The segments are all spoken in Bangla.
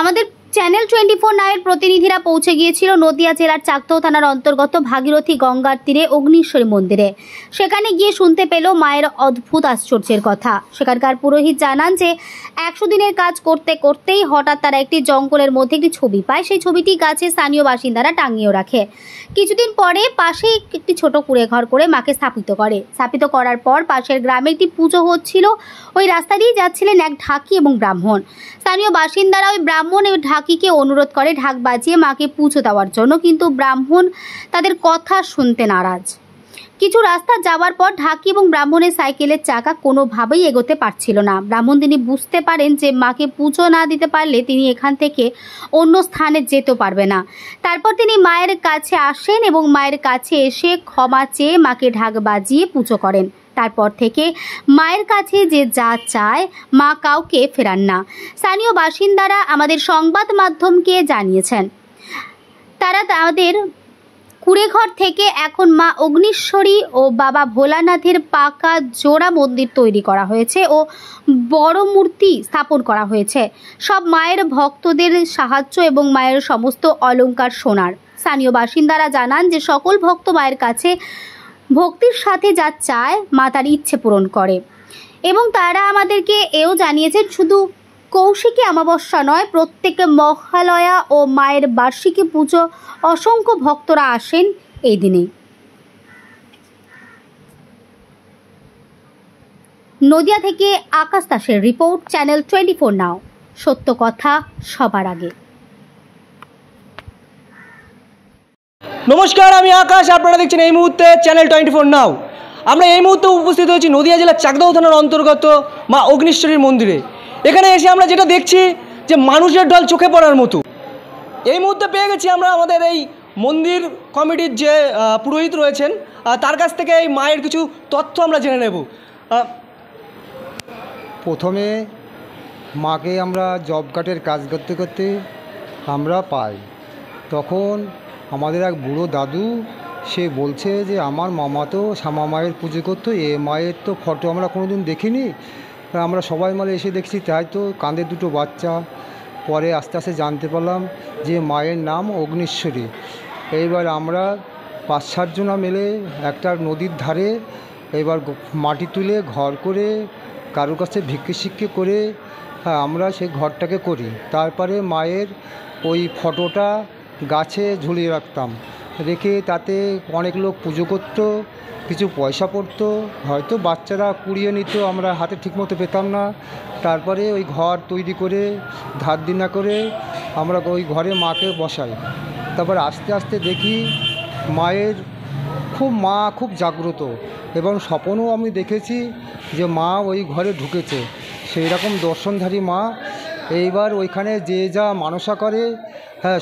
আমাদের চ্যানেল 24/9 এর প্রতিনিধিরা পৌঁছে গিয়েছিল নদিয়া জেলার চাকদহ থানার অন্তর্গত ভাগীরথী গঙ্গার তীরে অগ্নিশ্বরী মন্দিরে। সেখানে গিয়ে শুনতে পেল মায়ের অদ্ভুত আশ্চর্যের কথা। সেখানকার পুরোহিত জানান যে 100 দিনের কাজ করতে করতেই হঠাৎ তারা একটি জঙ্গলের মধ্যে একটি ছবি পায়। সেই ছবিটি গাছে স্থানীয় বাসিন্দারা টাঙিয়ে রাখে। কিছুদিন পরে পাশেই একটি ছোট কুঁড়ে ঘর করে মাকে স্থাপিত করার পর পাশের গ্রামে একটি পুজো হচ্ছিল। ওই রাস্তা দিয়ে যাচ্ছিলেন এক ঢাকি এবং ব্রাহ্মণ। স্থানীয় বাসিন্দারা ওই ব্রাহ্মণ এবং ঢাকিকে অনুরোধ করে ঢাক বাজিয়ে মাকে পুজো দেওয়ার জন্য, কিন্তু ব্রাহ্মণ তাদের কথা শুনতে নারাজ। কিছু রাস্তা যাওয়ার পর ঢাকি এবং ব্রাহ্মণের সাইকেলের চাকা কোনোভাবেই এগোতে পারছিল না। ব্রাহ্মণ তিনি বুঝতে পারেন যে মাকে পুজো না দিতে পারলে তিনি এখান থেকে অন্য স্থানে যেতে পারবে না। তারপর তিনি মায়ের কাছে আসেন এবং মায়ের কাছে এসে ক্ষমা চেয়ে মাকে ঢাক বাজিয়ে পুজো করেন। তারপর থেকে মায়ের কাছে যে যা চায় মা কাউকে ফেরান না। স্থানীয় বাসিন্দারা আমাদের সংবাদ মাধ্যমকে জানিয়েছেন তারা তাদের কুড়েঘর থেকে এখন মা অগ্নিশ্বরী ও বাবা ভোলানাথের পাকা জোড়া মন্দির তৈরি করা হয়েছে ও বড় মূর্তি স্থাপন করা হয়েছে। সব মায়ের ভক্তদের সাহায্য এবং মায়ের সমস্ত অলংকার সোনার। স্থানীয় বাসিন্দারা জানান যে সকল ভক্ত মায়ের কাছে ভক্তির সাথে যা চায় মা তার ইচ্ছে পূরণ করে। এবং তারা আমাদেরকে এও জানিয়েছেন শুধু কৌশিকী অমাবস্যা নয়, প্রত্যেক মহালয়া ও মায়ের বার্ষিকী পুজো অসংখ্য ভক্তরা আসেন এই দিনে। নদিয়া থেকে আকাশ দাসের রিপোর্ট, চ্যানেল 24 নাও, সত্য কথা সবার আগে। নমস্কার, আমি আকাশ, আপনারা দেখছেন এই মুহূর্তে চ্যানেল 24 নাও। আমরা এই মুহূর্তে উপস্থিত হয়েছি নদিয়া জেলার চাকদহ থানার অন্তর্গত মা অগ্নিশ্বরীর মন্দিরে। এখানে এসে আমরা যেটা দেখছি যে মানুষের ঢল চোখে পড়ার মতো। এই মুহূর্তে পেয়ে গেছি আমরা আমাদের এই মন্দির কমিটির যে পুরোহিত রয়েছেন তার কাছ থেকে এই মায়ের কিছু তথ্য আমরা জেনে নেব। প্রথমে মাকে আমরা জব কার্ডের কাজ করতে করতে আমরা পাই, তখন আমাদের এক বুড়ো দাদু সে বলছে যে আমার মামা তো শ্যামা মায়ের পুজো করতো, এ মায়ের তো ফটো আমরা কোনোদিন দেখিনি। আমরা সবাই মিলে এসে দেখছি তাই তো কাঁধে দুটো বাচ্চা। পরে আস্তে আস্তে জানতে পারলাম যে মায়ের নাম অগ্নিশ্বরী। এইবার আমরা 5-7 জনা মিলে একটা নদীর ধারে এবার মাটি তুলে ঘর করে কারোর কাছে ভিক্ষে করে আমরা সেই ঘরটাকে করি। তারপরে মায়ের ওই ফটোটা গাছে ঝুলিয়ে রাখতাম, রেখে তাতে অনেক লোক পুজো করতো, কিছু পয়সা পড়তো, হয়তো বাচ্চারা কুড়িয়ে নিত, আমরা হাতে ঠিকমতো পেতাম না। তারপরে ওই ঘর তৈরি করে ধার দিনা করে আমরা ওই ঘরে মাকে বসাই। তারপর আস্তে আস্তে দেখি মায়ের মা খুব জাগ্রত, এবং স্বপ্নও আমি দেখেছি যে মা ওই ঘরে ঢুকেছে, সেই রকম দর্শনধারী মা। এইবার ওইখানে যে যা মানসা করে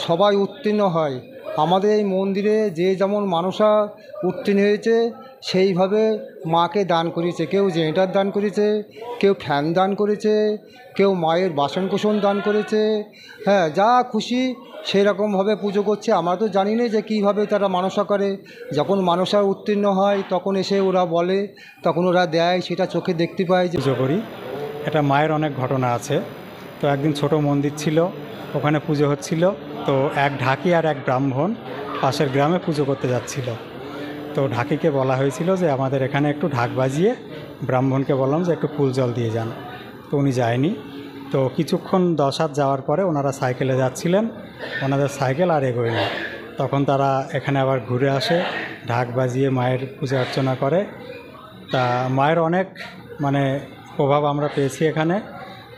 সবাই উত্তীর্ণ হয়। আমাদের এই মন্দিরে যে যেমন মানসা উত্তীর্ণ হয়েছে সেইভাবে মাকে দান করেছে। কেউ জেনারেটর দান করেছে, কেউ ফ্যান দান করেছে, কেউ মায়ের বাসনকোসন দান করেছে। যা খুশি সেই রকমভাবে পুজো করছে। আমরা তো জানি না যে কীভাবে তারা মানসা করে। যখন মানসা উত্তীর্ণ হয় তখন এসে ওরা বলে, তখন ওরা দেয়, সেটা চোখে দেখতে পাই। পুজো করি, এটা মায়ের অনেক ঘটনা আছে। তো একদিন ছোট মন্দির ছিল, ওখানে পুজো হচ্ছিল। তো এক ঢাকি আর এক ব্রাহ্মণ পাশের গ্রামে পুজো করতে যাচ্ছিল। তো ঢাকিকে বলা হয়েছিল যে আমাদের এখানে একটু ঢাক বাজিয়ে, ব্রাহ্মণকে বললাম যে একটু ফুল জল দিয়ে যান। তো উনি যায়নি। তো কিছুক্ষণ 10 হাত যাওয়ার পরে ওনারা সাইকেলে যাচ্ছিলেন, ওনাদের সাইকেল আর এগোয় না। তখন তারা এখানে আবার ঘুরে আসে, ঢাক বাজিয়ে মায়ের পূজা অর্চনা করে। তা মায়ের অনেক প্রভাব আমরা পেয়েছি এখানে।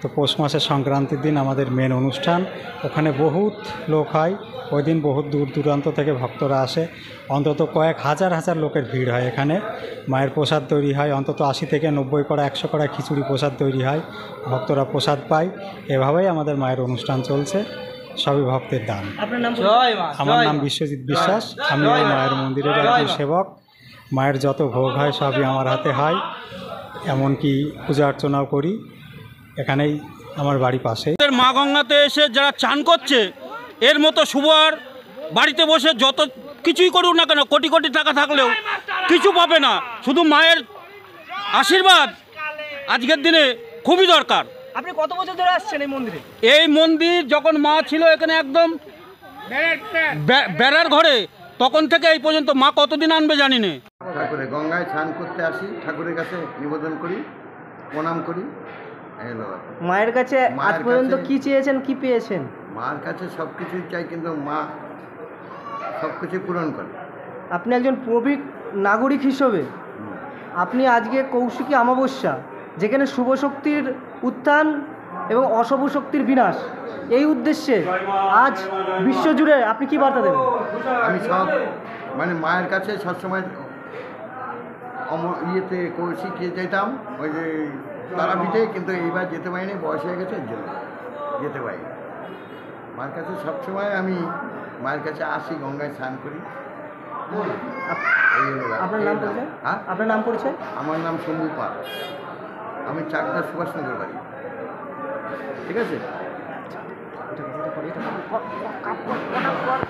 তো পৌষ মাসের সংক্রান্তির দিন আমাদের মেন অনুষ্ঠান, ওখানে বহুত লোক হয়। ওই দিন বহুত দূর দূরান্ত থেকে ভক্তরা আসে, অন্তত কয়েক হাজার লোকের ভিড় হয় এখানে। মায়ের প্রসাদ তৈরি হয়, অন্তত 80 থেকে 90 কড়া 100 কড়া খিচুড়ি প্রসাদ তৈরি হয়, ভক্তরা প্রসাদ পায়। এভাবেই আমাদের মায়ের অনুষ্ঠান চলছে, সবই ভক্তের দান। আমার নাম বিশ্বজিৎ বিশ্বাস, আমি এই মায়ের মন্দিরের একজন সেবক। মায়ের যত ভোগ হয় সবই আমার হাতে হয়, এমনকি পূজা অর্চনাও করি এখানেই আমার বাড়ি পাশে। মা গঙ্গাতে এসে যারা চান করছে, এর মতো শুভ আর বাড়িতে বসে যত কিছুই করুক না কেন, কোটি কোটি টাকা থাকলেও কিছু পাবে না। শুধু মায়ের আশীর্বাদ আজকের দিনে খুবই দরকার। আপনি কত বছর ধরে আসছেন এই মন্দিরে? এই মন্দির যখন মা ছিল এখানে একদম বেড়ার ঘরে, তখন থেকে এই পর্যন্ত মা কতদিন আনবে জানি না। ঠাকুরে গঙ্গায় স্নান করতে আসি, ঠাকুরের কাছে নিবেদন করি, প্রণাম করি। এলো মায়ের কাছে আজ পর্যন্ত কি চেয়েছেন, কি পেয়েছেন? মার কাছে সব কিছুই চাই, কিন্তু মা সব কিছু পূরণ করে। আপনি একজন প্রবীণ নাগরিক হিসেবে আপনি আজকে কৌশিকী অমাবস্যা, যেখানে শুভ শক্তির উত্থান এবং অশুভ শক্তির বিনাশ, এই উদ্দেশ্যে আজ বিশ্বজুড়ে আপনি কি বার্তা দেবেন? আমি সব মানে মায়ের কাছে সবসময় ইয়েতে কৌশিকে যেতাম, ওই যে তারাপীঠে, কিন্তু এইবার যেতে পারিনি, বয়স হয়ে গেছে, এর জন্য যেতে পারি। মায়ের কাছে সবসময় আমি মায়ের কাছে আসি, গঙ্গায় স্নান করি। আপনার নাম পরিচয়? হ্যাঁ, আপনার নাম পরিচয়? আমার নাম শম্ভু পাল, আমি চাকদা সুভাষনগর বাড়ি। ঠিক আছে।